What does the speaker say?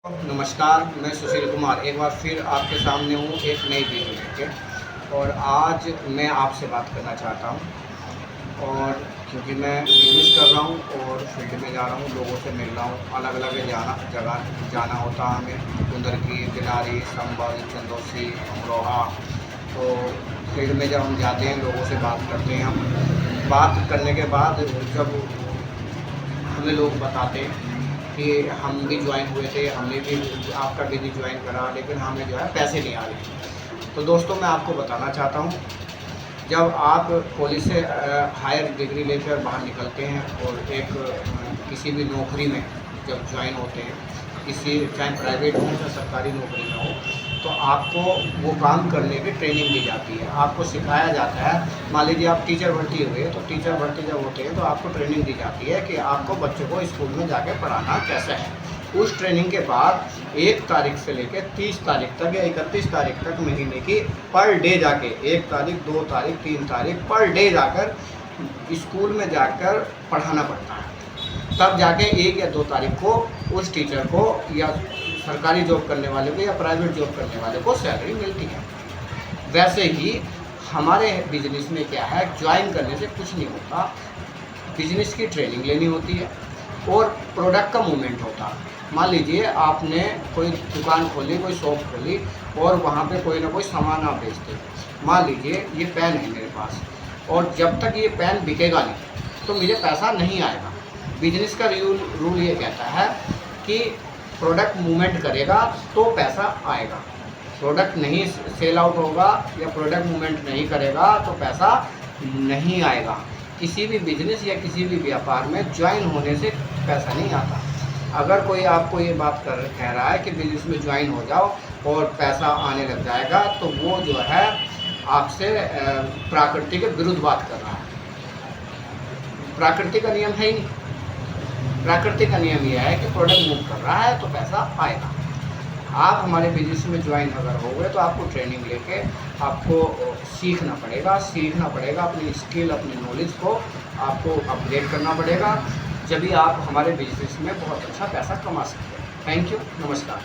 नमस्कार, मैं सुशील कुमार एक बार फिर आपके सामने हूँ एक नई वीडियो लेके। और आज मैं आपसे बात करना चाहता हूँ। और क्योंकि मैं बिजनेस कर रहा हूँ और फील्ड में जा रहा हूँ, लोगों से मिल रहा हूँ, अलग अलग जगह जाना होता है हमें, कुंदरकी, बिलारी, संभल, चंदौसी, अमरोहा। तो फील्ड में जब हम जाते हैं, लोगों से बात करते हैं, हम बात करने के बाद जब हमें लोग बताते हैं कि हम भी ज्वाइन हुए थे, हमने भी आपका बिजनेस ज्वाइन करा, लेकिन हमें जो है पैसे नहीं आ रहे। तो दोस्तों, मैं आपको बताना चाहता हूँ, जब आप कॉलेज से हायर डिग्री लेकर बाहर निकलते हैं और एक किसी भी नौकरी में जब ज्वाइन होते हैं, किसी चाहे प्राइवेट हो या सरकारी नौकरी में हो, तो आपको वो काम करने की ट्रेनिंग दी जाती है, आपको सिखाया जाता है। मान लीजिए आप टीचर भर्ती हुए, तो टीचर भर्ती जब होते हैं तो आपको ट्रेनिंग दी जाती है कि आपको बच्चों को स्कूल में जाके पढ़ाना कैसे है। उस ट्रेनिंग के बाद 1 तारीख से लेकर 30 तारीख तक या 31 तारीख तक महीने की पर डे जाके 1 तारीख, 2 तारीख, 3 तारीख पर डे जाकर स्कूल में जाकर पढ़ाना पड़ता है। तब जाके 1 या 2 तारीख को उस टीचर को या सरकारी जॉब करने वाले को या प्राइवेट जॉब करने वाले को सैलरी मिलती है। वैसे ही हमारे बिजनेस में क्या है, ज्वाइन करने से कुछ नहीं होता, बिजनेस की ट्रेनिंग लेनी होती है और प्रोडक्ट का मूवमेंट होता है। मान लीजिए आपने कोई दुकान खोली, कोई शॉप खोली और वहाँ पे कोई ना कोई सामान आप बेचते हैं। मान लीजिए ये पेन है मेरे पास, और जब तक ये पेन बिकेगा नहीं तो मुझे पैसा नहीं आएगा। बिजनेस का रूल ये कहता है कि प्रोडक्ट मूवमेंट करेगा तो पैसा आएगा, प्रोडक्ट नहीं सेल आउट होगा या प्रोडक्ट मूवमेंट नहीं करेगा तो पैसा नहीं आएगा। किसी भी बिजनेस या किसी भी व्यापार में ज्वाइन होने से पैसा नहीं आता। अगर कोई आपको ये बात कह रहा है कि बिजनेस में ज्वाइन हो जाओ और पैसा आने लग जाएगा, तो वो जो है आपसे प्रकृति के विरुद्ध बात कर रहा है। प्रकृति का नियम है ही नहीं। प्रकृति का नियम यह है कि प्रोडक्ट मूव कर रहा है तो पैसा आएगा। आप हमारे बिजनेस में ज्वाइन अगर हो गए तो आपको ट्रेनिंग लेके आपको सीखना पड़ेगा अपनी स्किल, अपनी नॉलेज को आपको अपग्रेड करना पड़ेगा, जब भी आप हमारे बिजनेस में बहुत अच्छा पैसा कमा सकते हैं। थैंक यू, नमस्कार।